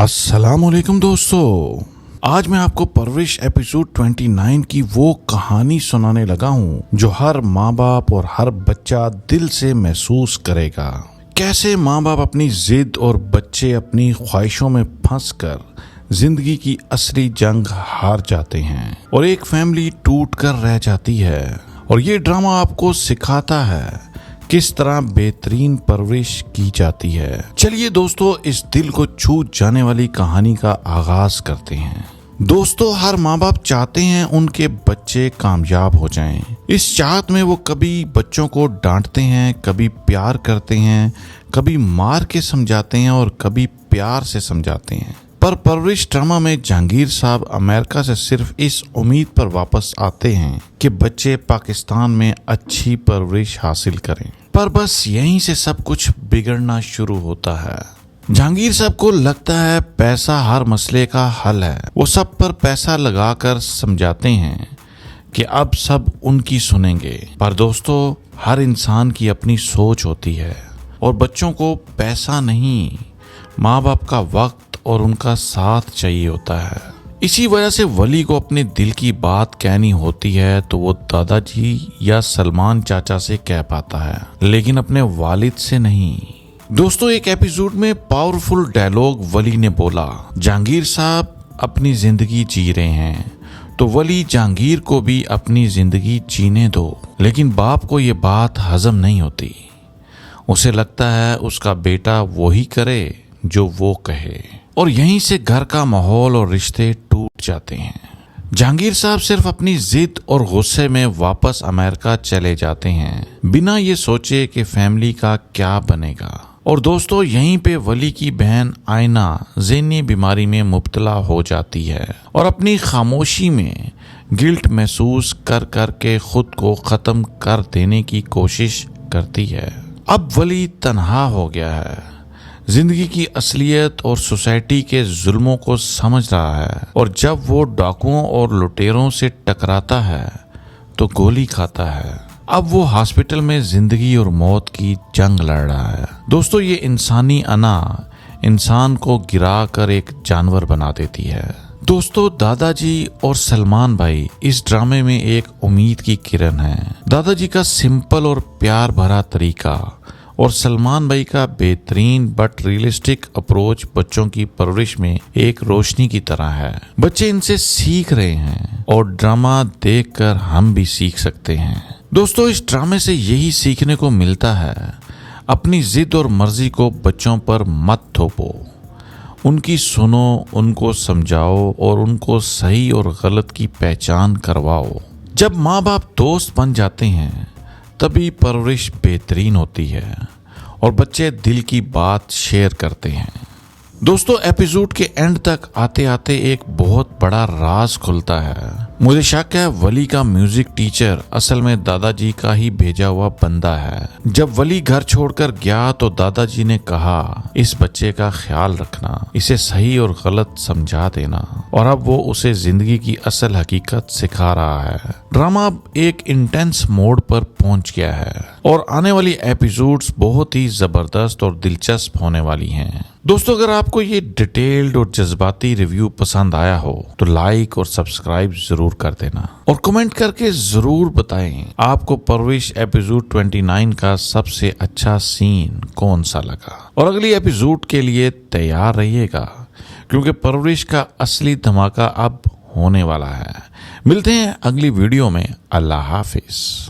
अस्सलामुअलैकुम दोस्तों, आज मैं आपको परवरिश एपिसोड 29 की वो कहानी सुनाने लगा हूँ जो हर माँ बाप और हर बच्चा दिल से महसूस करेगा। कैसे माँ बाप अपनी जिद और बच्चे अपनी ख्वाहिशों में फंसकर जिंदगी की असली जंग हार जाते हैं और एक फैमिली टूट कर रह जाती है। और ये ड्रामा आपको सिखाता है किस तरह बेहतरीन परवरिश की जाती है। चलिए दोस्तों, इस दिल को छू जाने वाली कहानी का आगाज करते हैं। दोस्तों, हर माँ बाप चाहते हैं उनके बच्चे कामयाब हो जाएं। इस चाहत में वो कभी बच्चों को डांटते हैं, कभी प्यार करते हैं, कभी मार के समझाते हैं और कभी प्यार से समझाते हैं। पर परवरिश ड्रामा में जहांगीर साहब अमेरिका से सिर्फ इस उम्मीद पर वापस आते हैं कि बच्चे पाकिस्तान में अच्छी परवरिश हासिल करें। पर बस यहीं से सब कुछ बिगड़ना शुरू होता है। जहांगीर साहब को लगता है पैसा हर मसले का हल है। वो सब पर पैसा लगाकर समझाते हैं कि अब सब उनकी सुनेंगे। पर दोस्तों, हर इंसान की अपनी सोच होती है और बच्चों को पैसा नहीं, माँ बाप का वक्त और उनका साथ चाहिए होता है। इसी वजह से वली को अपने दिल की बात कहनी होती है तो वो दादाजी या सलमान चाचा से कह पाता है, लेकिन अपने वालिद से नहीं। दोस्तों, एक एपिसोड में पावरफुल डायलॉग वली ने बोला, जहांगीर साहब अपनी जिंदगी जी रहे हैं तो वली जहांगीर को भी अपनी जिंदगी जीने दो। लेकिन बाप को ये बात हजम नहीं होती। उसे लगता है उसका बेटा वही करे जो वो कहे और यहीं से घर का माहौल और रिश्ते टूट जाते हैं। जहांगीर साहब सिर्फ अपनी जिद और गुस्से में वापस अमेरिका चले जाते हैं, बिना ये सोचे कि फैमिली का क्या बनेगा। और दोस्तों, यहीं पे वली की बहन आयना ज़हनी बीमारी में मुब्तला हो जाती है और अपनी खामोशी में गिल्ट महसूस कर कर के खुद को ख़त्म कर देने की कोशिश करती है। अब वली तन्हा हो गया है, जिंदगी की असलियत और सोसाइटी के जुल्मों को समझ रहा है और जब वो डाकुओं और लुटेरों से टकराता है तो गोली खाता है। अब वो हॉस्पिटल में जिंदगी और मौत की जंग लड़ रहा है। दोस्तों, ये इंसानी अना इंसान को गिरा कर एक जानवर बना देती है। दोस्तों, दादाजी और सलमान भाई इस ड्रामे में एक उम्मीद की किरण है। दादाजी का सिंपल और प्यार भरा तरीका और सलमान भाई का बेहतरीन बट रियलिस्टिक अप्रोच बच्चों की परवरिश में एक रोशनी की तरह है। बच्चे इनसे सीख रहे हैं और ड्रामा देखकर हम भी सीख सकते हैं। दोस्तों, इस ड्रामे से यही सीखने को मिलता है, अपनी जिद और मर्जी को बच्चों पर मत थोपो। उनकी सुनो, उनको समझाओ और उनको सही और गलत की पहचान करवाओ। जब माँ बाप दोस्त बन जाते हैं तभी परवरिश बेहतरीन होती है और बच्चे दिल की बात शेयर करते हैं। दोस्तों, एपिसोड के एंड तक आते आते एक बहुत बड़ा राज खुलता है। मुझे शक है वली का म्यूजिक टीचर असल में दादाजी का ही भेजा हुआ बंदा है। जब वली घर छोड़कर गया तो दादाजी ने कहा, इस बच्चे का ख्याल रखना, इसे सही और गलत समझा देना। और अब वो उसे जिंदगी की असल हकीकत सिखा रहा है। ड्रामा अब एक इंटेंस मोड पर पहुंच गया है और आने वाली एपिसोड्स बहुत ही जबरदस्त और दिलचस्प होने वाली हैं। दोस्तों, अगर आपको ये डिटेल्ड और जज्बाती रिव्यू पसंद आया हो तो लाइक और सब्सक्राइब जरूर कर देना और कमेंट करके जरूर बताएं आपको परवरिश एपिसोड 29 का सबसे अच्छा सीन कौन सा लगा। और अगली एपिसोड के लिए तैयार रहिएगा क्योंकि परवरिश का असली धमाका अब होने वाला है। मिलते हैं अगली वीडियो में। अल्लाह हाफिज।